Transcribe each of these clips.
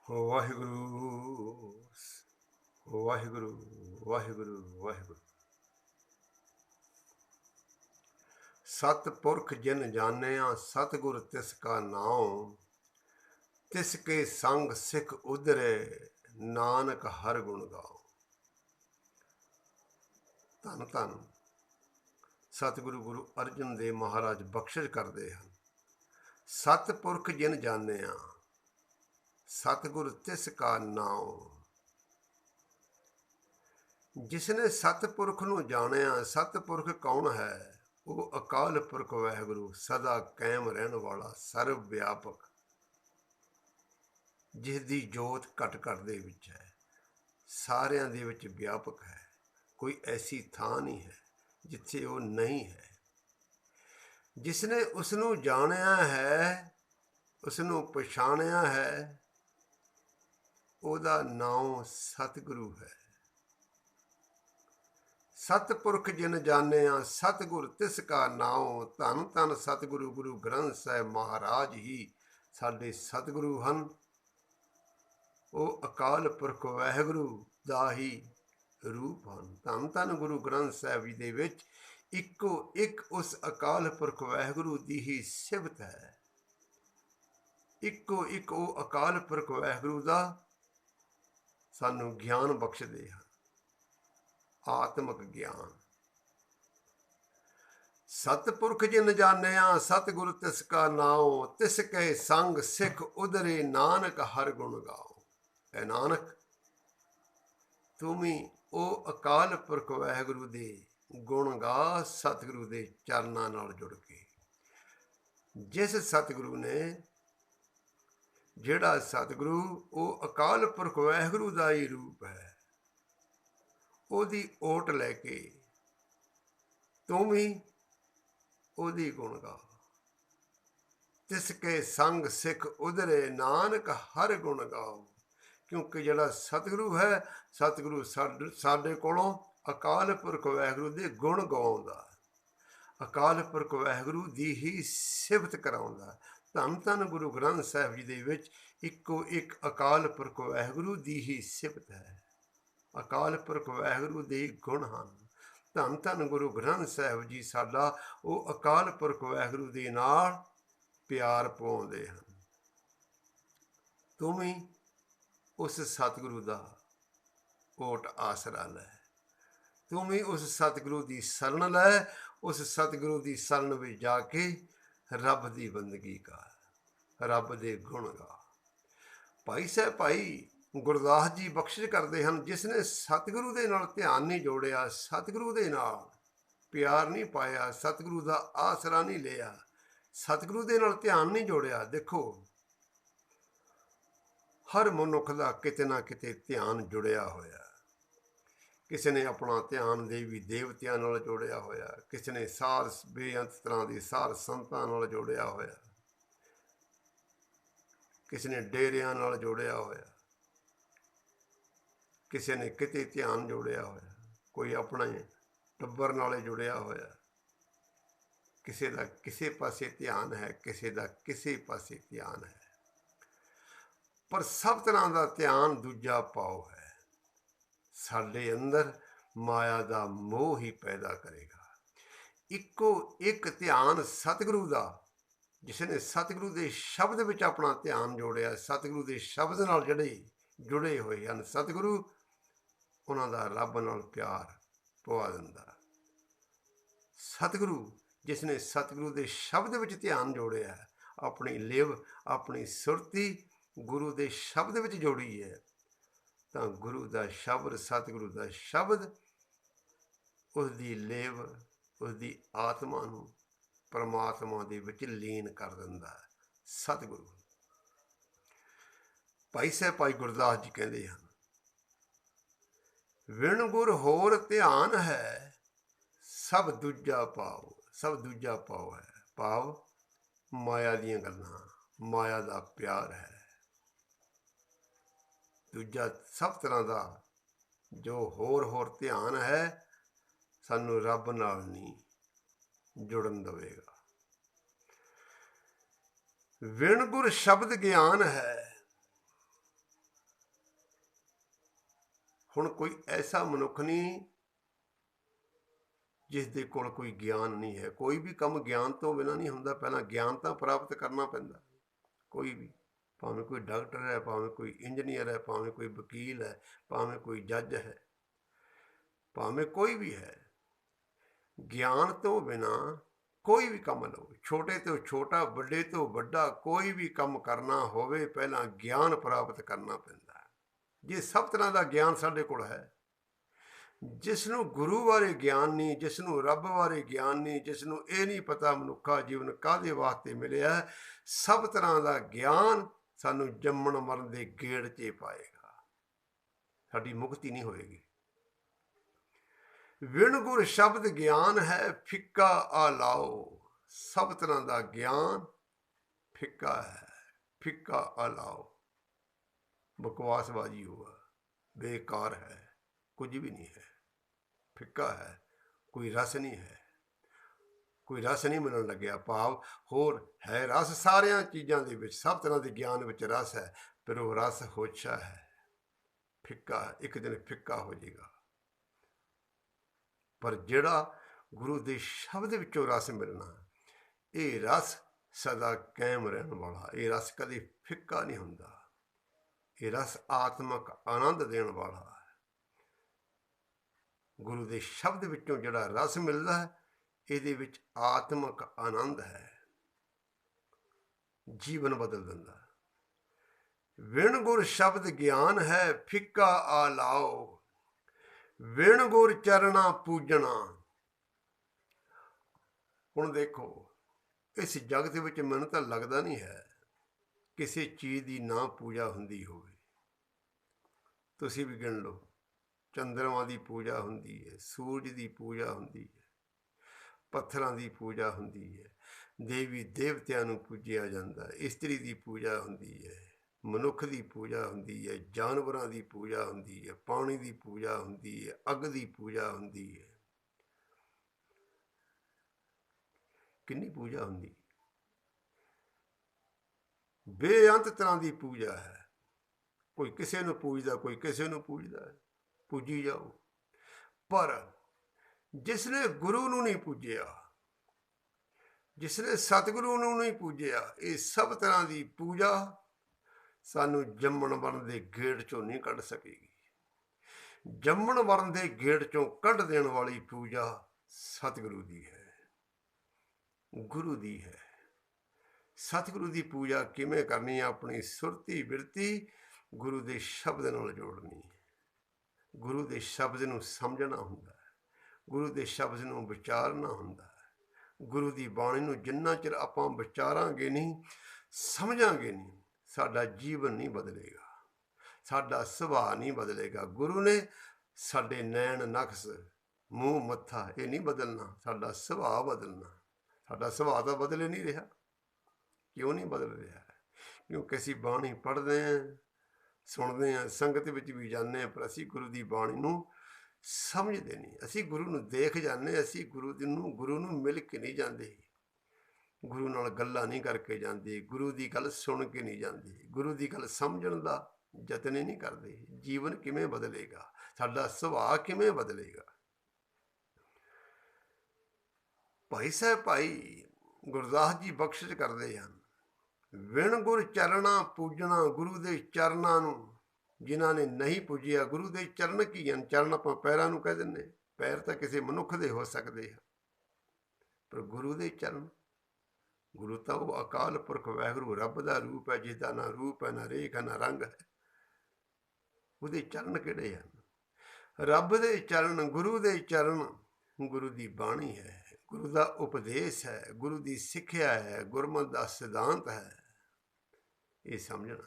ਵਾਹਿਗੁਰੂ ਵਾਹਿਗੁਰੂ ਵਾਹਿਗੁਰੂ ਵਾਹਿਗੁਰੂ। सतपुरख जिन जानिया सतगुर तिसका नाम, तिसके संग सिख उधरे नानक हर गुण गाओ। धन धन सतगुरु गुरु अर्जन देव महाराज बख्शिश करते हैं। सतपुरख जिन जानिया सतगुर तिसका नाम। जिसने सतपुरख नूं जानिया, सतपुरख कौन है? वो अकाल पुरख वाहिगुरु, सदा कायम रहने वाला सर्व व्यापक, जिसकी जोत घट घट दे विच है, सारियां दे विच व्यापक है। कोई ऐसी थां नहीं है जिथे वो नहीं है। जिसने उसनूं जानिया है, उसनूं पछाणिया है, ਉਹਦਾ नाम सतगुरु है। सतपुरख जिन जानिया सतगुर तिसका नाम। धन धन सतगुरु गुरु ग्रंथ साहिब महाराज ही साडे सतगुरु हन। वो अकाल पुरख वाहिगुरु दा ही रूप हन। धन धन गुरु ग्रंथ साहिब जी दे विच इक्को एक उस अकाल पुरख वाहिगुरु दी ही सिफत है। इक्को एक वो अकाल पुरख वाहिगुरु दा सानू ज्ञान बख्शदे हैं, आत्मक ज्ञान। सतपुरख जिन जानिया सतगुर तिसका नाम, तिसके संग सिख उधरे नानक हर गुण गाओ। ऐ नानक तू भी ओ अकाल पुरख वाहिगुरु दे गुण गा, सतगुरु दे चरनां नाल जुड़ के। जिस सतगुरु ने, ਜਿਹੜਾ सतगुरु ਉਹ अकाल पुरख वाहिगुरु ਦਾ ਹੀ रूप है, ਉਹਦੀ ओट लैके तू भी ਉਹਦੀ गुण गा। तिसके संग सिख उधरे नानक हर गुण गाओ। क्योंकि ਜਿਹੜਾ सतगुरु है, सतगुरु ਸਾਡੇ ਕੋਲੋਂ अकाल पुरख वाहिगुरु ਦੇ गुण ਗਾਉਂਦਾ, अकाल पुरख वाहिगुरु ਦੀ ही सिफत कराਉਂਦਾ। धन धन गुरु ग्रंथ साहिब जी दे विच इक्को एक अकाल पुरख वाहिगुरु दी ही सिफत है। अकाल पुरख वाहिगुरु दे गुण हैं। धन धन गुरु ग्रंथ साहिब जी साडा वो अकाल पुरख वाहिगुरु दे नाल प्यार पाउंदे हैं। तू भी उस सतगुरु दा ओट आसरा लै, तू भी उस सतगुरु की शरण लै। उस सतगुरु की शरण में जाके रब की बंदगी कर, रब दे गुण गा। भाई साहब भाई गुरदास जी बख्शिश करते हैं, जिसने सतगुरु दे नाल ध्यान नहीं जोड़िया, सतगुरु दे नाल प्यार नहीं पाया, सतगुरु का आसरा नहीं लिया, सतगुरु दे नाल ध्यान नहीं जोड़िया। देखो हर मनुख का किते ना किते ध्यान जुड़िया होया। किसी ने अपना ध्यान देवी देवतियां नाल जोड़िया होया, किसी ने सार बेअंत तरह की सार संतां नाल जोड़िया होया, किसी ने डेरियां नाल जोड़िया होया, किसी ने किते ध्यान जोड़िया होया, कोई अपने टब्बर नाल जुड़िया होया। किसी का किसी पासे ध्यान है, किसी का किसी पासे ध्यान है, पर सब तरह का ध्यान दूजा पाओ है। साडे अंदर माया का मोह ही पैदा करेगा। इक्को एक ध्यान सतगुरु का, जिसने सतगुरु के शब्द विच अपना ध्यान जोड़िया, सतगुरु के शब्द नाल जिहड़े जुड़े हुए हैं सतगुरु, उन्हां दा रब नाल प्यार पवा दिंदा। सतगुरु जिसने सतगुरु के शब्द विच ध्यान जोड़िया, अपनी लिव अपनी सुरती गुरु के शब्द विच जोड़ी है, तो गुरु का शब्द सतगुरु का शब्द उसकी लिव उसकी आत्मा नूं परमात्मा दे विच लीन कर दिंदा है। सतगुरु भाई साहब भाई गुरदास जी कहते हैं, विण गुर होर ध्यान है, सब दूजा पाओ। सब दूजा पाओ है, भाव माया दीयां गल्लां, माया का प्यार है। दूजा सब तरह का जो होर ध्यान है, सानू रब नाल नहीं जुड़न देवेगा। विण गुर शब्द ज्ञान है, ਹੁਣ ਕੋਈ ਐਸਾ ਮਨੁੱਖ ਨਹੀਂ ਜਿਸ ਦੇ ਕੋਲ ਕੋਈ ਗਿਆਨ ਨਹੀਂ ਹੈ। ਕੋਈ ਵੀ ਕੰਮ ਗਿਆਨ ਤੋਂ ਬਿਨਾਂ ਨਹੀਂ ਹੁੰਦਾ। ਪਹਿਲਾਂ ਗਿਆਨ ਤਾਂ ਪ੍ਰਾਪਤ ਕਰਨਾ ਪੈਂਦਾ। ਕੋਈ ਵੀ, ਭਾਵੇਂ ਕੋਈ ਡਾਕਟਰ ਹੈ, ਭਾਵੇਂ ਕੋਈ ਇੰਜੀਨੀਅਰ ਹੈ, ਭਾਵੇਂ ਕੋਈ ਵਕੀਲ ਹੈ, ਭਾਵੇਂ ਕੋਈ ਜੱਜ ਹੈ, ਭਾਵੇਂ ਕੋਈ ਵੀ ਹੈ, ਗਿਆਨ ਤੋਂ ਬਿਨਾਂ ਕੋਈ ਵੀ ਕੰਮ ਲਓ, ਛੋਟੇ ਤੋਂ ਛੋਟਾ, ਵੱਡੇ ਤੋਂ ਵੱਡਾ, ਕੋਈ ਵੀ ਕੰਮ ਕਰਨਾ ਹੋਵੇ ਪਹਿਲਾਂ ਗਿਆਨ ਪ੍ਰਾਪਤ ਕਰਨਾ ਪੈਂਦਾ ਹੈ। ਜੇ ਸਭ ਤਰ੍ਹਾਂ ਦਾ ਗਿਆਨ ਸਾਡੇ ਕੋਲ ਹੈ, ਜਿਸ ਨੂੰ ਗੁਰੂ ਬਾਰੇ ਗਿਆਨ ਨਹੀਂ, ਜਿਸ ਨੂੰ ਰੱਬ ਬਾਰੇ ਗਿਆਨ ਨਹੀਂ, ਜਿਸ ਨੂੰ ਇਹ ਨਹੀਂ ਪਤਾ ਮਨੁੱਖਾ ਜੀਵਨ ਕਾਹਦੇ ਵਾਸਤੇ ਮਿਲਿਆ, ਸਭ ਤਰ੍ਹਾਂ ਦਾ ਗਿਆਨ ਸਾਨੂੰ ਜੰਮਣ ਮਰਨ ਦੇ ਗੇੜ 'ਚ ਪਾਏਗਾ, ਸਾਡੀ ਮੁਕਤੀ ਨਹੀਂ ਹੋਏਗੀ। ਵਿਣ ਗੁਰ ਸ਼ਬਦ ਗਿਆਨ ਹੈ ਫਿੱਕਾ ਆਲਾਓ। ਸਭ ਤਰ੍ਹਾਂ ਦਾ ਗਿਆਨ ਫਿੱਕਾ ਹੈ, ਫਿੱਕਾ ਆਲਾਓ। ਬਕਵਾਸਬਾਜੀ ਹੋਆ, ਬੇਕਾਰ ਹੈ, ਕੁਝ ਵੀ ਨਹੀਂ ਹੈ, ਫਿੱਕਾ ਹੈ, ਕੋਈ ਰਸ ਨਹੀਂ ਹੈ, ਕੋਈ ਰਸ ਨਹੀਂ ਮਿਲਣ ਲੱਗਿਆ। ਭਾਵ ਹੋਰ ਹੈ ਰਸ ਸਾਰਿਆਂ ਚੀਜ਼ਾਂ ਦੇ ਵਿੱਚ, ਸਭ ਤਰ੍ਹਾਂ ਦੇ ਗਿਆਨ ਵਿੱਚ ਰਸ ਹੈ, ਪਰ ਉਹ ਰਸ ਹੋਛਾ ਹੈ, ਫਿੱਕਾ, ਇੱਕ ਦਿਨ ਫਿੱਕਾ ਹੋ ਜਾਏਗਾ। ਪਰ ਜਿਹੜਾ ਗੁਰੂ ਦੇ ਸ਼ਬਦ ਵਿੱਚੋਂ ਰਸ ਮਿਲਣਾ, ਇਹ ਰਸ ਸਦਾ ਕਾਇਮ ਰਹਿਣ ਵਾਲਾ, ਇਹ ਰਸ ਕਦੇ ਫਿੱਕਾ ਨਹੀਂ ਹੁੰਦਾ, ਇਹ ਰਸ ਆਤਮਕ ਆਨੰਦ ਦੇਣ ਵਾਲਾ ਹੈ। ਗੁਰੂ ਦੇ ਸ਼ਬਦ ਵਿੱਚੋਂ ਜਿਹੜਾ ਰਸ ਮਿਲਦਾ ਹੈ, ਇਹਦੇ ਵਿੱਚ ਆਤਮਕ ਆਨੰਦ ਹੈ, ਜੀਵਨ ਬਦਲ ਦਿੰਦਾ। ਵਿਣ ਗੁਰ ਸ਼ਬਦ ਗਿਆਨ ਹੈ ਫਿੱਕਾ ਆਲਾਓ। ਵਿਣ ਗੁਰ ਚਰਣਾ ਪੂਜਣਾ। ਹੁਣ ਦੇਖੋ, ਇਸ ਜਗਤ ਵਿੱਚ ਮੈਨੂੰ ਤਾਂ ਲੱਗਦਾ ਨਹੀਂ ਹੈ ਕਿਸੇ ਚੀਜ਼ ਦੀ ਨਾ ਪੂਜਾ ਹੁੰਦੀ ਹੋਵੇ। ਤੁਸੀਂ ਵੀ ਗਿਣ ਲਓ, ਚੰਦਰਮਾ ਦੀ ਪੂਜਾ ਹੁੰਦੀ ਹੈ, ਸੂਰਜ ਦੀ ਪੂਜਾ ਹੁੰਦੀ ਹੈ, ਪੱਥਰਾਂ ਦੀ ਪੂਜਾ ਹੁੰਦੀ ਹੈ, ਦੇਵੀ ਦੇਵਤਿਆਂ ਨੂੰ ਪੂਜਿਆ ਜਾਂਦਾ, ਇਸਤਰੀ ਦੀ ਪੂਜਾ ਹੁੰਦੀ ਹੈ, ਮਨੁੱਖ ਦੀ ਪੂਜਾ ਹੁੰਦੀ ਹੈ, ਜਾਨਵਰਾਂ ਦੀ ਪੂਜਾ ਹੁੰਦੀ ਹੈ, ਪਾਣੀ ਦੀ ਪੂਜਾ ਹੁੰਦੀ ਹੈ, ਅੱਗ ਦੀ ਪੂਜਾ ਹੁੰਦੀ ਹੈ। ਕਿੰਨੀ ਪੂਜਾ ਹੁੰਦੀ, ਬੇਅੰਤ ਤਰ੍ਹਾਂ ਦੀ ਪੂਜਾ ਹੈ। ਕੋਈ ਕਿਸੇ ਨੂੰ ਪੂਜਦਾ, ਕੋਈ ਕਿਸੇ ਨੂੰ ਪੂਜਦਾ ਹੈ, ਪੂਜੀ ਜਾਓ। ਪਰ ਜਿਸ ਨੇ ਗੁਰੂ ਨੂੰ ਨਹੀਂ ਪੂਜਿਆ, ਜਿਸ ਨੇ ਸਤਿਗੁਰੂ ਨੂੰ ਨਹੀਂ ਪੂਜਿਆ, ਇਹ ਸਭ ਤਰ੍ਹਾਂ ਦੀ ਪੂਜਾ ਸਾਨੂੰ ਜੰਮਣ ਮਰਨ ਦੇ ਗੇੜ 'ਚੋਂ ਨਹੀਂ ਕੱਢ ਸਕੇਗੀ। ਜੰਮਣ ਮਰਨ ਦੇ ਗੇੜ 'ਚੋਂ ਕੱਢ ਦੇਣ ਵਾਲੀ ਪੂਜਾ ਸਤਿਗੁਰੂ ਦੀ ਹੈ, ਗੁਰੂ ਦੀ ਹੈ। ਸਤਿਗੁਰੂ ਦੀ ਪੂਜਾ ਕਿਵੇਂ ਕਰਨੀ ਹੈ? ਆਪਣੀ ਸੁਰਤੀ ਬਿਰਤੀ ਗੁਰੂ ਦੇ ਸ਼ਬਦ ਨਾਲ ਜੋੜਨੀ ਹੈ। ਗੁਰੂ ਦੇ ਸ਼ਬਦ ਨੂੰ ਸਮਝਣਾ ਹੁੰਦਾ ਹੈ, ਗੁਰੂ ਦੇ ਸ਼ਬਦ ਨੂੰ ਵਿਚਾਰਨਾ ਹੁੰਦਾ ਹੈ। ਗੁਰੂ ਦੀ ਬਾਣੀ ਨੂੰ ਜਿੰਨਾ ਚਿਰ ਆਪਾਂ ਵਿਚਾਰਾਂਗੇ ਨਹੀਂ, ਸਮਝਾਂਗੇ ਨਹੀਂ, ਸਾਡਾ ਜੀਵਨ ਨਹੀਂ ਬਦਲੇਗਾ, ਸਾਡਾ ਸੁਭਾਅ ਨਹੀਂ ਬਦਲੇਗਾ। ਗੁਰੂ ਨੇ ਸਾਡੇ ਨੈਣ ਨਕਸ਼, ਮੂੰਹ ਮੱਥਾ ਇਹ ਨਹੀਂ ਬਦਲਣਾ, ਸਾਡਾ ਸੁਭਾਅ ਬਦਲਣਾ। ਸਾਡਾ ਸੁਭਾਅ ਤਾਂ ਬਦਲ ਨਹੀਂ ਰਿਹਾ। ਕਿਉਂ ਨਹੀਂ ਬਦਲ ਰਿਹਾ? ਕਿਉਂਕਿ ਅਸੀਂ ਬਾਣੀ ਪੜ੍ਹਦੇ ਹਾਂ, ਸੁਣਦੇ ਹਾਂ, ਸੰਗਤ ਵਿੱਚ ਵੀ ਜਾਂਦੇ ਹਾਂ, ਪਰ ਅਸੀਂ ਗੁਰੂ ਦੀ ਬਾਣੀ ਨੂੰ ਸਮਝਦੇ ਨਹੀਂ। ਅਸੀਂ ਗੁਰੂ ਨੂੰ ਦੇਖ ਜਾਂਦੇ, ਅਸੀਂ ਗੁਰੂ ਨੂੰ ਮਿਲ ਕੇ ਨਹੀਂ ਜਾਂਦੇ, ਗੁਰੂ ਨਾਲ ਗੱਲਾਂ ਨਹੀਂ ਕਰਕੇ ਜਾਂਦੇ, ਗੁਰੂ ਦੀ ਗੱਲ ਸੁਣ ਕੇ ਨਹੀਂ ਜਾਂਦੇ, ਗੁਰੂ ਦੀ ਗੱਲ ਸਮਝਣ ਦਾ ਯਤਨ ਨਹੀਂ ਕਰਦੇ। ਜੀਵਨ ਕਿਵੇਂ ਬਦਲੇਗਾ? ਸਾਡਾ ਸੁਭਾਅ ਕਿਵੇਂ ਬਦਲੇਗਾ? ਭਾਈ ਸਾਹਿਬ ਭਾਈ ਗੁਰਦਾਸ ਜੀ ਬਖਸ਼ਿਸ਼ ਕਰਦੇ ਹਨ, ਵਿਣ ਗੁਰ ਚਰਣਾ ਪੂਜਣਾ। ਗੁਰੂ ਦੇ ਚਰਨਾਂ ਨੂੰ ਜਿਨ੍ਹਾਂ ਨੇ ਨਹੀਂ ਪੂਜਿਆ, ਗੁਰੂ ਦੇ ਚਰਨ ਕੀ ਹਨ? ਚਰਨ ਆਪਾਂ ਪੈਰਾਂ ਨੂੰ ਕਹਿ ਦਿੰਦੇ, ਪੈਰ ਤਾਂ ਕਿਸੇ ਮਨੁੱਖ ਦੇ ਹੋ ਸਕਦੇ ਆ, ਪਰ ਗੁਰੂ ਦੇ ਚਰਨ, ਗੁਰੂ ਤਾਂ ਉਹ ਅਕਾਲ ਪੁਰਖ ਵਾਹਿਗੁਰੂ ਰੱਬ ਦਾ ਰੂਪ ਹੈ, ਜਿਸਦਾ ਨਾ ਰੂਪ ਹੈ, ਨਾ ਰੇਖ ਹੈ, ਨਾ ਰੰਗ ਹੈ। ਉਹਦੇ ਚਰਨ ਕਿਹੜੇ ਹਨ? ਰੱਬ ਦੇ ਚਰਨ, ਗੁਰੂ ਦੇ ਚਰਨ। ਗੁਰੂ ਦੀ ਬਾਣੀ ਹੈ, ਗੁਰੂ ਦਾ ਉਪਦੇਸ਼ ਹੈ, ਗੁਰੂ ਦੀ ਸਿੱਖਿਆ ਹੈ, ਗੁਰਮਤਿ ਦਾ ਸਿਧਾਂਤ ਹੈ। ਇਹ ਸਮਝਣਾ।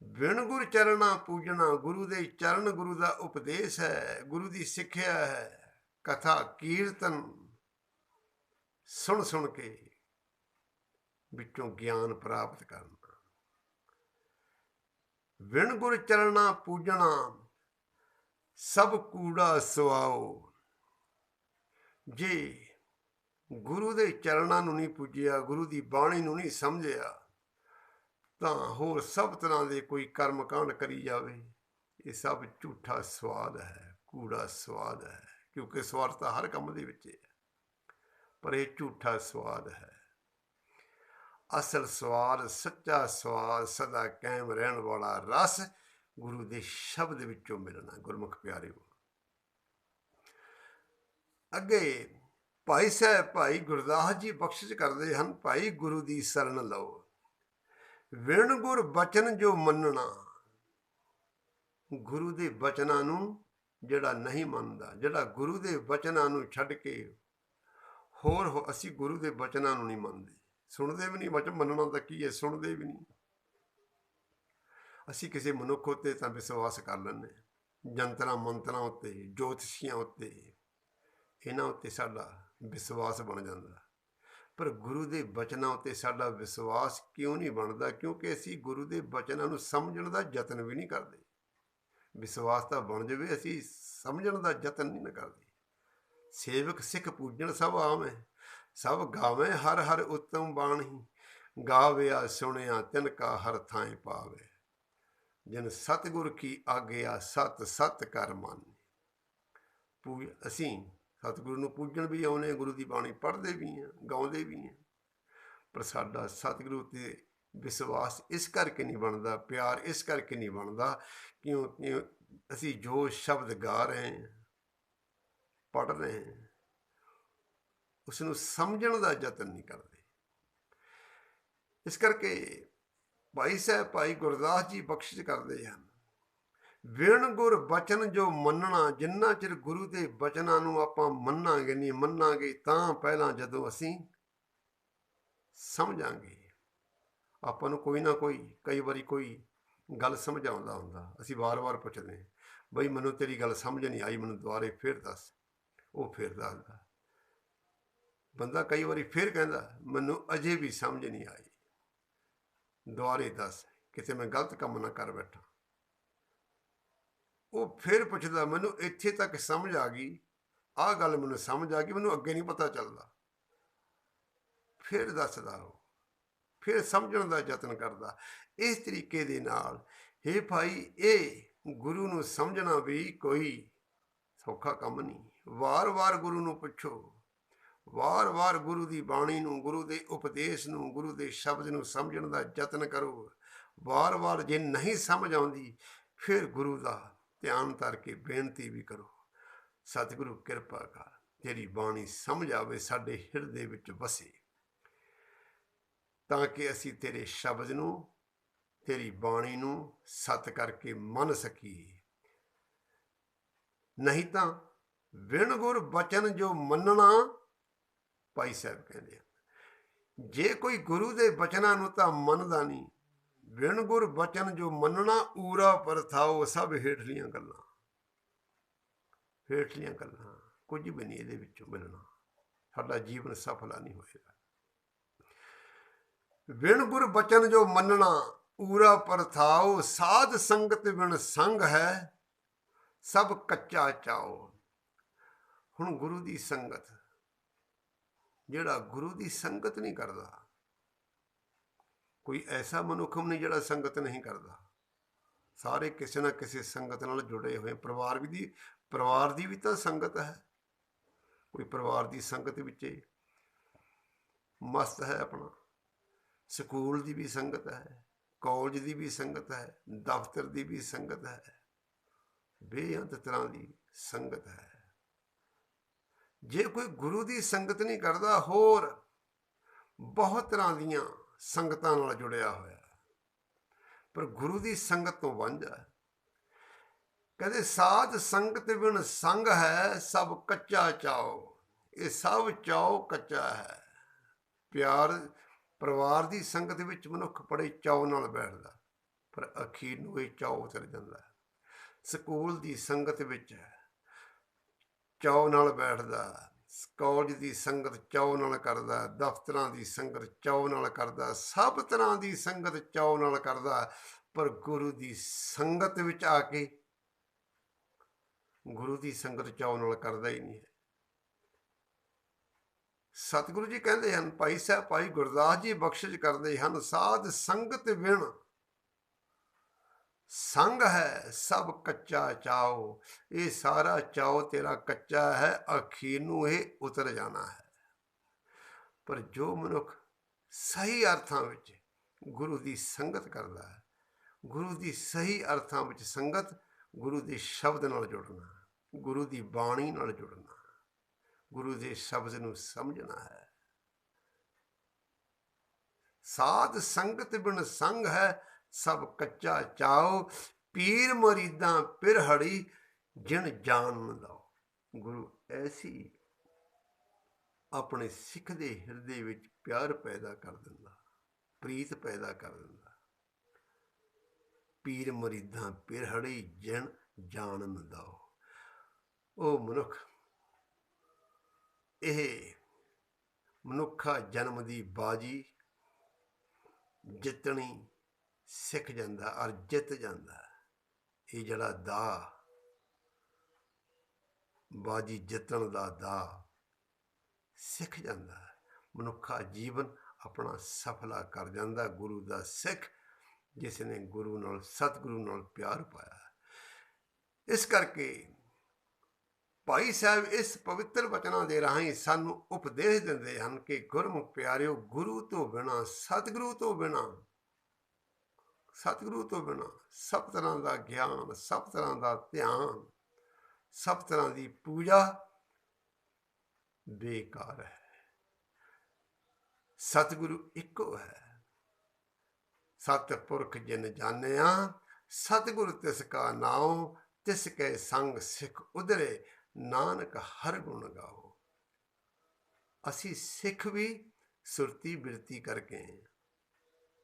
ਵਿਣ ਗੁਰ ਚਰਣਾ ਪੂਜਣਾ। ਗੁਰੂ ਦੇ ਚਰਨ, ਗੁਰੂ ਦਾ ਉਪਦੇਸ਼ ਹੈ, ਗੁਰੂ ਦੀ ਸਿੱਖਿਆ ਹੈ। ਕਥਾ ਕੀਰਤਨ ਸੁਣ ਸੁਣ ਕੇ ਵਿੱਚੋਂ ਗਿਆਨ ਪ੍ਰਾਪਤ ਕਰਨਾ। ਵਿਣ ਗੁਰ ਚਰਣਾ ਪੂਜਣਾ ਸਭ ਕੂੜਾ ਸੁਆਓ। ਜੇ ਗੁਰੂ ਦੇ ਚਰਨਾਂ ਨੂੰ ਨਹੀਂ ਪੂਜਿਆ, ਗੁਰੂ ਦੀ ਬਾਣੀ ਨੂੰ ਨਹੀਂ ਸਮਝਿਆ, ਤਾਂ ਹੋਰ ਸਭ ਤਰ੍ਹਾਂ ਦੇ ਕੋਈ ਕਰਮ ਕਾਂਡ ਕਰੀ ਜਾਵੇ, ਇਹ ਸਭ ਝੂਠਾ ਸਵਾਦ ਹੈ, ਕੂੜਾ ਸਵਾਦ ਹੈ। ਕਿਉਂਕਿ ਸਵਾਦ ਤਾਂ ਹਰ ਕੰਮ ਦੇ ਵਿੱਚ ਹੈ, ਪਰ ਇਹ ਝੂਠਾ ਸਵਾਦ ਹੈ। ਅਸਲ ਸਵਾਦ, ਸੱਚਾ ਸਵਾਦ, ਸਦਾ ਕਾਇਮ ਰਹਿਣ ਵਾਲਾ ਰਸ ਗੁਰੂ ਦੇ ਸ਼ਬਦ ਵਿੱਚੋਂ ਮਿਲਣਾ। ਗੁਰਮੁਖ ਪਿਆਰਿਓ, ਅੱਗੇ ਭਾਈ ਸਾਹਿਬ ਭਾਈ ਗੁਰਦਾਸ ਜੀ ਬਖਸ਼ਿਸ਼ ਕਰਦੇ ਹਨ, ਭਾਈ ਗੁਰੂ ਦੀ ਸ਼ਰਨ ਲਓ, ਵਿਣ ਗੁਰ ਬਚਨ ਜੋ ਮੰਨਣਾ। ਗੁਰੂ ਦੇ ਬਚਨਾਂ ਨੂੰ ਜਿਹੜਾ ਨਹੀਂ ਮੰਨਦਾ, ਜਿਹੜਾ ਗੁਰੂ ਦੇ ਬਚਨਾਂ ਨੂੰ ਛੱਡ ਕੇ ਹੋਰ ਅਸੀਂ ਗੁਰੂ ਦੇ ਬਚਨਾਂ ਨੂੰ ਨਹੀਂ ਮੰਨਦੇ, ਸੁਣਦੇ ਵੀ ਨਹੀਂ। ਬਚਨ ਮੰਨਣਾ ਤਾਂ ਕੀ ਹੈ, ਸੁਣਦੇ ਵੀ ਨਹੀਂ। ਅਸੀਂ ਕਿਸੇ ਮਨੁੱਖ ਉੱਤੇ ਤਾਂ ਵਿਸ਼ਵਾਸ ਕਰ ਲੈਂਦੇ, ਜੰਤਰਾਂ ਮੰਤਰਾਂ ਉੱਤੇ, ਜੋਤਸ਼ੀਆਂ ਉੱਤੇ, ਇਹਨਾਂ ਉੱਤੇ ਸਾਡਾ ਵਿਸ਼ਵਾਸ ਬਣ ਜਾਂਦਾ। ਪਰ ਗੁਰੂ ਦੇ ਬਚਨਾਂ ਉੱਤੇ ਸਾਡਾ ਵਿਸ਼ਵਾਸ ਕਿਉਂ ਨਹੀਂ ਬਣਦਾ? ਕਿਉਂਕਿ ਅਸੀਂ ਗੁਰੂ ਦੇ ਬਚਨਾਂ ਨੂੰ ਸਮਝਣ ਦਾ ਯਤਨ ਵੀ ਨਹੀਂ ਕਰਦੇ। ਵਿਸ਼ਵਾਸ ਤਾਂ ਬਣ ਜਾਵੇ, ਅਸੀਂ ਸਮਝਣ ਦਾ ਯਤਨ ਨਹੀਂ ਕਰਦੇ। ਸੇਵਕ ਸਿੱਖ ਪੂਜਣ ਸਭ ਆਵੇਂ, ਸਭ ਗਾਵੇਂ ਹਰ ਹਰ ਉੱਤਮ ਬਾਣੀ। ਗਾਵਿਆ ਸੁਣਿਆ ਤਿਨ ਕਾ ਹਰ ਥਾਂ ਪਾਵੇ, ਜਿਨ ਸਤਿਗੁਰ ਕੀ ਆਗਿਆ ਸਤ ਸਤ ਕਰ ਮੰਨ। ਅਸੀਂ ਸਤਿਗੁਰੂ ਨੂੰ ਪੂਜਣ ਵੀ ਆਉਂਦੇ, ਗੁਰੂ ਦੀ ਬਾਣੀ ਪੜ੍ਹਦੇ ਵੀ ਹਾਂ, ਗਾਉਂਦੇ ਵੀ ਹਾਂ, ਪਰ ਸਾਡਾ ਸਤਿਗੁਰੂ 'ਤੇ ਵਿਸ਼ਵਾਸ ਇਸ ਕਰਕੇ ਨਹੀਂ ਬਣਦਾ, ਪਿਆਰ ਇਸ ਕਰਕੇ ਨਹੀਂ ਬਣਦਾ ਕਿਉਂਕਿ ਅਸੀਂ ਜੋ ਸ਼ਬਦ ਗਾ ਰਹੇ ਹਾਂ, ਪੜ੍ਹ ਰਹੇ ਹਾਂ, ਉਸ ਨੂੰ ਸਮਝਣ ਦਾ ਯਤਨ ਨਹੀਂ ਕਰਦੇ। ਇਸ ਕਰਕੇ ਭਾਈ ਸਾਹਿਬ ਭਾਈ ਗੁਰਦਾਸ ਜੀ ਬਖਸ਼ਿਸ਼ ਕਰਦੇ ਹਨ, ਵਿਣ ਗੁਰ ਬਚਨ ਜੋ ਮੰਨਣਾ। ਜਿੰਨਾ ਚਿਰ ਗੁਰੂ ਦੇ ਬਚਨਾਂ ਨੂੰ ਆਪਾਂ ਮੰਨਾਂਗੇ ਨਹੀਂ, ਮੰਨਾਂਗੇ ਤਾਂ ਪਹਿਲਾਂ ਜਦੋਂ ਅਸੀਂ ਸਮਝਾਂਗੇ। ਆਪਾਂ ਨੂੰ ਕੋਈ ਨਾ ਕੋਈ, ਕਈ ਵਾਰੀ ਕੋਈ ਗੱਲ ਸਮਝਾਉਂਦਾ ਹੁੰਦਾ, ਅਸੀਂ ਵਾਰ-ਵਾਰ ਪੁੱਛਦੇ, ਬਈ ਮੈਨੂੰ ਤੇਰੀ ਗੱਲ ਸਮਝ ਨਹੀਂ ਆਈ, ਮੈਨੂੰ ਦੁਬਾਰੇ ਫਿਰ ਦੱਸ। ਉਹ ਫਿਰ ਦੱਸਦਾ। ਬੰਦਾ ਕਈ ਵਾਰੀ ਫਿਰ ਕਹਿੰਦਾ, ਮੈਨੂੰ ਅਜੇ ਵੀ ਸਮਝ ਨਹੀਂ ਆਈ, ਦੁਬਾਰੇ ਦੱਸ, ਕਿਤੇ ਮੈਂ ਗਲਤ ਕੰਮ ਨਾ ਕਰ ਬੈਠਾ। ਉਹ ਫਿਰ ਪੁੱਛਦਾ, ਮੈਨੂੰ ਇੱਥੇ ਤੱਕ ਸਮਝ ਆ ਗਈ, ਆਹ ਗੱਲ ਮੈਨੂੰ ਸਮਝ ਆ ਗਈ, ਮੈਨੂੰ ਅੱਗੇ ਨਹੀਂ ਪਤਾ ਚੱਲਦਾ। ਫਿਰ ਦੱਸਦਾ, ਉਹ ਫਿਰ ਸਮਝਣ ਦਾ ਯਤਨ ਕਰਦਾ। ਇਸ ਤਰੀਕੇ ਦੇ ਨਾਲ ਹੇ ਭਾਈ, ਇਹ ਗੁਰੂ ਨੂੰ ਸਮਝਣਾ ਵੀ ਕੋਈ ਸੌਖਾ ਕੰਮ ਨਹੀਂ। ਵਾਰ-ਵਾਰ ਗੁਰੂ ਨੂੰ ਪੁੱਛੋ, ਵਾਰ-ਵਾਰ ਗੁਰੂ ਦੀ ਬਾਣੀ ਨੂੰ, ਗੁਰੂ ਦੇ ਉਪਦੇਸ਼ ਨੂੰ, ਗੁਰੂ ਦੇ ਸ਼ਬਦ ਨੂੰ ਸਮਝਣ ਦਾ ਯਤਨ ਕਰੋ। ਵਾਰ-ਵਾਰ ਜੇ ਨਹੀਂ ਸਮਝ ਆਉਂਦੀ, ਫਿਰ ਗੁਰੂ ਦਾ ਧਿਆਨ ਧਰ ਕੇ ਬੇਨਤੀ ਵੀ ਕਰੋ, ਸਤਿਗੁਰੂ ਕਿਰਪਾ ਕਰ, ਤੇਰੀ ਬਾਣੀ ਸਮਝ ਆਵੇ, ਸਾਡੇ ਹਿਰਦੇ ਵਿੱਚ ਵਸੇ, ਤਾਂ ਕਿ ਅਸੀਂ ਤੇਰੇ ਸ਼ਬਦ ਨੂੰ, ਤੇਰੀ ਬਾਣੀ ਨੂੰ ਸਤ ਕਰਕੇ ਮੰਨ ਸਕੀਏ। ਨਹੀਂ ਤਾਂ ਵਿਣ ਗੁਰ ਬਚਨ ਜੋ ਮੰਨਣਾ, ਭਾਈ ਸਾਹਿਬ ਕਹਿੰਦੇ ਆ, ਜੇ ਕੋਈ ਗੁਰੂ ਦੇ ਬਚਨਾਂ ਨੂੰ ਤਾਂ ਮੰਨਦਾ ਨਹੀਂ, ਵਿਣ ਗੁਰ ਬਚਨ ਜੋ ਮੰਨਣਾ ਊਰਾ ਪਰਥਾਓ। ਸਭ ਹੇਠਲੀਆਂ ਗੱਲਾਂ, ਹੇਠਲੀਆਂ ਗੱਲਾਂ, ਕੁਝ ਵੀ ਨਹੀਂ ਇਹਦੇ ਵਿੱਚੋਂ ਮਿਲਣਾ। ਸਾਡਾ ਜੀਵਨ ਸਫਲਾ ਨਹੀਂ ਹੋਏਗਾ। ਵਿਣ ਗੁਰ ਬਚਨ ਜੋ ਮੰਨਣਾ ਊਰਾ ਪਰਥਾਓ। ਸਾਧ ਸੰਗਤ ਵਿਣ ਸੰਗ ਹੈ, ਸਭ ਕੱਚਾ ਚਾਓ। ਹੁਣ ਗੁਰੂ ਦੀ ਸੰਗਤ, ਜਿਹੜਾ ਗੁਰੂ ਦੀ ਸੰਗਤ ਨਹੀਂ ਕਰਦਾ, ਕੋਈ ਐਸਾ ਮਨੁੱਖ ਨਹੀਂ ਜਿਹੜਾ ਸੰਗਤ ਨਹੀਂ ਕਰਦਾ। ਸਾਰੇ ਕਿਸੇ ਨਾ ਕਿਸੇ ਸੰਗਤ ਨਾਲ ਜੁੜੇ ਹੋਏ। ਪਰਿਵਾਰ ਦੀ ਵੀ ਤਾਂ ਸੰਗਤ ਹੈ। ਕੋਈ ਪਰਿਵਾਰ ਦੀ ਸੰਗਤ ਵਿੱਚ ਮਸਤ ਹੈ ਆਪਣਾ, ਸਕੂਲ ਦੀ ਵੀ ਸੰਗਤ ਹੈ, ਕਾਲਜ ਦੀ ਵੀ ਸੰਗਤ ਹੈ, ਦਫ਼ਤਰ ਦੀ ਵੀ ਸੰਗਤ ਹੈ, ਬੇਅੰਤ ਤਰ੍ਹਾਂ ਦੀ ਸੰਗਤ ਹੈ। ਜੇ ਕੋਈ ਗੁਰੂ ਦੀ ਸੰਗਤ ਨਹੀਂ ਕਰਦਾ, ਹੋਰ ਬਹੁਤ ਤਰ੍ਹਾਂ ਦੀਆਂ ਸੰਗਤਾਂ ਨਾਲ ਜੁੜਿਆ ਹੋਇਆ, ਪਰ ਗੁਰੂ ਦੀ ਸੰਗਤ ਤੋਂ ਵਾਂਝਾ ਹੈ। ਕਹਿੰਦੇ ਸਾਧ ਸੰਗਤ ਬਿਨ ਸੰਗ ਹੈ, ਸਭ ਕੱਚਾ ਚਾਓ। ਇਹ ਸਭ ਚਾਓ ਕੱਚਾ ਹੈ। ਪਿਆਰ ਪਰਿਵਾਰ ਦੀ ਸੰਗਤ ਵਿੱਚ ਮਨੁੱਖ ਬੜੇ ਚਾਓ ਨਾਲ ਬੈਠਦਾ, ਪਰ ਅਖੀਰ ਨੂੰ ਇਹ ਚਾਓ ਉਤਰ ਜਾਂਦਾ। ਸਕੂਲ ਦੀ ਸੰਗਤ ਵਿੱਚ ਚਾਓ ਨਾਲ ਬੈਠਦਾ, ਕਾਲਜ ਦੀ ਸੰਗਤ ਚਾਓ ਨਾਲ ਕਰਦਾ, ਦਫ਼ਤਰਾਂ ਦੀ ਸੰਗਤ ਚਾਓ ਨਾਲ ਕਰਦਾ, ਸਭ ਤਰ੍ਹਾਂ ਦੀ ਸੰਗਤ ਚਾਓ ਨਾਲ ਕਰਦਾ, ਪਰ ਗੁਰੂ ਦੀ ਸੰਗਤ ਵਿੱਚ ਆ ਕੇ ਗੁਰੂ ਦੀ ਸੰਗਤ ਚਾਓ ਨਾਲ ਕਰਦਾ ਹੀ ਨਹੀਂ ਹੈ। ਸਤਿਗੁਰੂ ਜੀ ਕਹਿੰਦੇ ਹਨ, ਭਾਈ ਸਾਹਿਬ ਭਾਈ ਗੁਰਦਾਸ ਜੀ ਬਖਸ਼ਿਸ਼ ਕਰਦੇ ਹਨ, ਸਾਧ ਸੰਗਤ ਬਿਨ ਸੰਗ ਹੈ ਸਭ ਕੱਚਾ ਚਾਓ। ਇਹ ਸਾਰਾ ਚਾਓ ਤੇਰਾ ਕੱਚਾ ਹੈ, ਅਖੀਰ ਨੂੰ ਇਹ ਉਤਰ ਜਾਣਾ ਹੈ। ਪਰ ਜੋ ਮਨੁੱਖ ਸਹੀ ਅਰਥਾਂ ਵਿੱਚ ਗੁਰੂ ਦੀ ਸੰਗਤ ਕਰਦਾ ਹੈ, ਗੁਰੂ ਦੀ ਸਹੀ ਅਰਥਾਂ ਵਿੱਚ ਸੰਗਤ, ਗੁਰੂ ਦੇ ਸ਼ਬਦ ਨਾਲ ਜੁੜਨਾ, ਗੁਰੂ ਦੀ ਬਾਣੀ ਨਾਲ ਜੁੜਨਾ, ਗੁਰੂ ਦੇ ਸ਼ਬਦ ਨੂੰ ਸਮਝਣਾ ਹੈ। ਸਾਧ ਸੰਗਤ ਬਿਨ ਸੰਗ ਹੈ ਸਭ ਕੱਚਾ ਚਾਓ। ਪੀਰ ਮੁਰੀਦਾਂ ਪਿਰਹੜੀ ਜਿਨ ਜਾਨ ਨ ਲਾਓ। ਗੁਰੂ ਐਸੀ ਆਪਣੇ ਸਿੱਖ ਦੇ ਹਿਰਦੇ ਵਿੱਚ ਪਿਆਰ ਪੈਦਾ ਕਰ ਦਿੰਦਾ, ਪ੍ਰੀਤ ਪੈਦਾ ਕਰ ਦਿੰਦਾ। ਪੀਰ ਮੁਰੀਦਾਂ ਪਿਰਹੜੀ ਜਿਨ ਜਾਨ ਨ ਲਾਓ। ਉਹ ਮਨੁੱਖ ਇਹ ਮਨੁੱਖਾ ਜਨਮ ਦੀ ਬਾਜੀ ਜਿੱਤਣੀ ਸਿੱਖ ਜਾਂਦਾ ਔਰ ਜਿੱਤ ਜਾਂਦਾ। ਇਹ ਜਿਹੜਾ ਦਾ ਬਾਜੀ ਜਿੱਤਣ ਦਾ ਦਾ ਸਿੱਖ ਜਾਂਦਾ, ਮਨੁੱਖਾ ਜੀਵਨ ਆਪਣਾ ਸਫਲਾ ਕਰ ਜਾਂਦਾ। ਗੁਰੂ ਦਾ ਸਿੱਖ ਜਿਸ ਨੇ ਗੁਰੂ ਨਾਲ, ਸਤਿਗੁਰੂ ਨਾਲ ਪਿਆਰ ਪਾਇਆ। ਇਸ ਕਰਕੇ ਭਾਈ ਸਾਹਿਬ ਇਸ ਪਵਿੱਤਰ ਵਚਨਾਂ ਦੇ ਰਾਹੀਂ ਸਾਨੂੰ ਉਪਦੇਸ਼ ਦਿੰਦੇ ਹਨ ਕਿ ਗੁਰਮੁਖ ਪਿਆਰਿਓ, ਗੁਰੂ ਤੋਂ ਬਿਨਾਂ, ਸਤਿਗੁਰੂ ਤੋਂ ਬਿਨਾਂ, ਸਤਿਗੁਰੂ ਤੋਂ ਬਿਨਾਂ ਸਭ ਤਰ੍ਹਾਂ ਦਾ ਗਿਆਨ, ਸਭ ਤਰ੍ਹਾਂ ਦਾ ਧਿਆਨ, ਸਭ ਤਰ੍ਹਾਂ ਦੀ ਪੂਜਾ ਬੇਕਾਰ ਹੈ। ਸਤਿਗੁਰੂ ਇੱਕੋ ਹੈ। ਸਤਿਪੁਰਖ ਜਿਨ ਜਾਣਿਆ, ਸਤਿਗੁਰ ਤਿਸ ਕਾ ਨਾਉ। ਤਿਸ ਕੈ ਸੰਗ ਸਿੱਖ ਉਧਰੇ, ਨਾਨਕ ਹਰ ਗੁਣ ਗਾਓ। ਅਸੀਂ ਸਿੱਖ ਵੀ ਸੁਰਤੀ ਬਿਰਤੀ ਕਰਕੇ,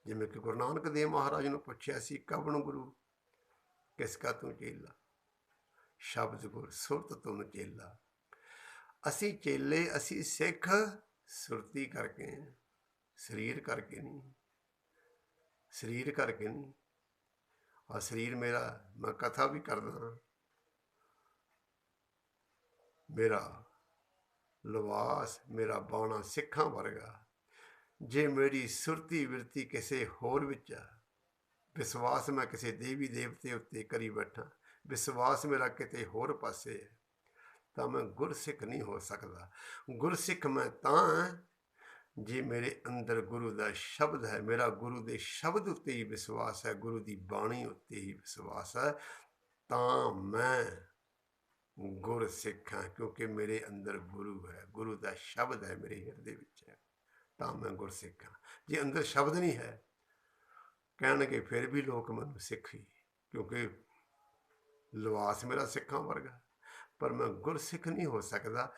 ਜਿਵੇਂ ਕਿ ਗੁਰੂ ਨਾਨਕ ਦੇਵ ਮਹਾਰਾਜ ਨੂੰ ਪੁੱਛਿਆ ਸੀ, ਕਵਣ ਗੁਰੂ ਕਿਸ ਕਾ ਤੂੰ ਚੇਲਾ। ਸ਼ਬਦ ਗੁਰ ਸੁਰਤ ਤੁਮ ਚੇਲਾ। ਅਸੀਂ ਚੇਲੇ, ਅਸੀਂ ਸਿੱਖ ਸੁਰਤੀ ਕਰਕੇ, ਸਰੀਰ ਕਰਕੇ ਨਹੀਂ, ਸਰੀਰ ਕਰਕੇ ਨਹੀਂ। ਆ ਸਰੀਰ ਮੇਰਾ, ਮੈਂ ਕਥਾ ਵੀ ਕਰਦਾ, ਮੇਰਾ ਲਿਬਾਸ, ਮੇਰਾ ਬਾਣਾ ਸਿੱਖਾਂ ਵਰਗਾ। ਜੇ ਮੇਰੀ ਸੁਰਤੀ ਬਿਰਤੀ ਕਿਸੇ ਹੋਰ ਵਿੱਚ ਆ, ਵਿਸ਼ਵਾਸ ਮੈਂ ਕਿਸੇ ਦੇਵੀ ਦੇਵਤੇ ਉੱਤੇ ਕਰੀ ਬੈਠਾ, ਵਿਸ਼ਵਾਸ ਮੇਰਾ ਕਿਤੇ ਹੋਰ ਪਾਸੇ ਹੈ, ਤਾਂ ਮੈਂ ਗੁਰਸਿੱਖ ਨਹੀਂ ਹੋ ਸਕਦਾ। ਗੁਰਸਿੱਖ ਮੈਂ ਤਾਂ ਜੇ ਮੇਰੇ ਅੰਦਰ ਗੁਰੂ ਦਾ ਸ਼ਬਦ ਹੈ, ਮੇਰਾ ਗੁਰੂ ਦੇ ਸ਼ਬਦ ਉੱਤੇ ਹੀ ਵਿਸ਼ਵਾਸ ਹੈ, ਗੁਰੂ ਦੀ ਬਾਣੀ ਉੱਤੇ ਹੀ ਵਿਸ਼ਵਾਸ ਹੈ, ਤਾਂ ਮੈਂ ਗੁਰਸਿੱਖ ਹਾਂ। ਕਿਉਂਕਿ ਮੇਰੇ ਅੰਦਰ ਗੁਰੂ ਹੈ, ਗੁਰੂ ਦਾ ਸ਼ਬਦ ਹੈ, ਮੇਰੇ ਹਿਰਦੇ ਵਿੱਚ ਹੈ, ਤਾਂ ਮੈਂ ਗੁਰਸਿੱਖ ਹਾਂ। ਜੇ ਅੰਦਰ ਸ਼ਬਦ ਨਹੀਂ ਹੈ, ਕਹਿਣਗੇ ਫਿਰ ਵੀ ਲੋਕ ਮੈਨੂੰ ਸਿੱਖ ਹੀ, ਕਿਉਂਕਿ ਲਿਬਾਸ ਮੇਰਾ ਸਿੱਖਾਂ ਵਰਗਾ। ਪਰ ਮੈਂ ਗੁਰਸਿੱਖ ਨਹੀਂ ਹੋ ਸਕਦਾ,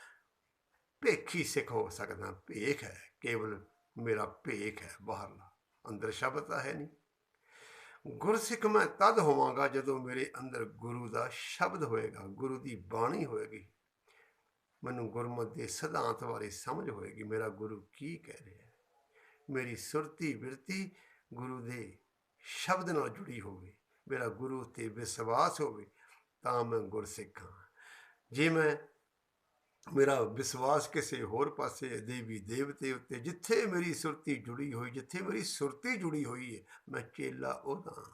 ਭੇਖੀ ਸਿੱਖ ਹੋ ਸਕਦਾ। ਭੇਖ ਹੈ, ਕੇਵਲ ਮੇਰਾ ਭੇਖ ਹੈ ਬਾਹਰਲਾ, ਅੰਦਰ ਸ਼ਬਦ ਤਾਂ ਹੈ ਨਹੀਂ। ਗੁਰਸਿੱਖ ਮੈਂ ਤਦ ਹੋਵਾਂਗਾ ਜਦੋਂ ਮੇਰੇ ਅੰਦਰ ਗੁਰੂ ਦਾ ਸ਼ਬਦ ਹੋਏਗਾ, ਗੁਰੂ ਦੀ ਬਾਣੀ ਹੋਏਗੀ, ਮੈਨੂੰ ਗੁਰਮਤਿ ਦੇ ਸਿਧਾਂਤ ਬਾਰੇ ਸਮਝ ਹੋਏਗੀ, ਮੇਰਾ ਗੁਰੂ ਕੀ ਕਹਿ ਰਿਹਾ ਹੈ। ਮੇਰੀ ਸੁਰਤੀ ਬਿਰਤੀ ਗੁਰੂ ਦੇ ਸ਼ਬਦ ਨਾਲ ਜੁੜੀ ਹੋਵੇ, ਮੇਰਾ ਗੁਰੂ ਉੱਤੇ ਵਿਸ਼ਵਾਸ ਹੋਵੇ, ਤਾਂ ਮੈਂ ਗੁਰਸਿੱਖ ਹਾਂ। ਜੇ ਮੇਰਾ ਵਿਸ਼ਵਾਸ ਕਿਸੇ ਹੋਰ ਪਾਸੇ, ਦੇਵੀ ਦੇਵਤੇ ਉੱਤੇ, ਜਿੱਥੇ ਮੇਰੀ ਸੁਰਤੀ ਜੁੜੀ ਹੋਈ, ਜਿੱਥੇ ਮੇਰੀ ਸੁਰਤੀ ਜੁੜੀ ਹੋਈ ਹੈ, ਮੈਂ ਚੇਲਾ ਉਹਦਾ,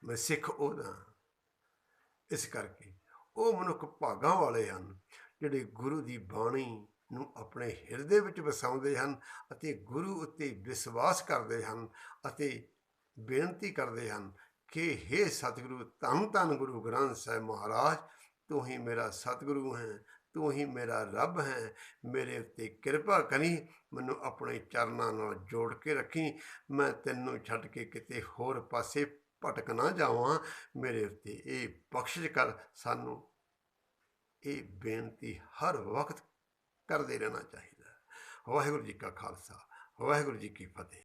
ਮੈਂ ਸਿੱਖ ਉਹਦਾ। ਇਸ ਕਰਕੇ ਉਹ ਮਨੁੱਖ ਭਾਗਾਂ ਵਾਲੇ ਹਨ ਜਿਹੜੇ ਗੁਰੂ ਦੀ ਬਾਣੀ ਨੂੰ ਆਪਣੇ ਹਿਰਦੇ ਵਿੱਚ ਵਸਾਉਂਦੇ ਹਨ ਅਤੇ ਗੁਰੂ ਉੱਤੇ ਵਿਸ਼ਵਾਸ ਕਰਦੇ ਹਨ ਅਤੇ ਬੇਨਤੀ ਕਰਦੇ ਹਨ ਕਿ ਹੇ ਸਤਿਗੁਰੂ, ਧੰਨ ਧੰਨ ਗੁਰੂ ਗ੍ਰੰਥ ਸਾਹਿਬ ਮਹਾਰਾਜ, ਤੂੰ ਹੀ ਮੇਰਾ ਸਤਿਗੁਰੂ ਹੈ, ਤੂੰ ਹੀ ਮੇਰਾ ਰੱਬ ਹੈ, ਮੇਰੇ ਉੱਤੇ ਕਿਰਪਾ ਕਰੀ, ਮੈਨੂੰ ਆਪਣੇ ਚਰਨਾਂ ਨਾਲ ਜੋੜ ਕੇ ਰੱਖੀ, ਮੈਂ ਤੈਨੂੰ ਛੱਡ ਕੇ ਕਿਤੇ ਹੋਰ ਪਾਸੇ ਭਟਕ ਨਾ ਜਾਵਾਂ, ਮੇਰੇ ਉੱਤੇ ਇਹ ਬਖਸ਼ਿਸ਼ ਕਰ। ਸਾਨੂੰ ਇਹ ਬੇਨਤੀ ਹਰ ਵਕਤ ਕਰਦੇ ਰਹਿਣਾ ਚਾਹੀਦਾ। ਵਾਹਿਗੁਰੂ ਜੀ ਕਾ ਖਾਲਸਾ, ਵਾਹਿਗੁਰੂ ਜੀ ਕੀ ਫਤਿਹ।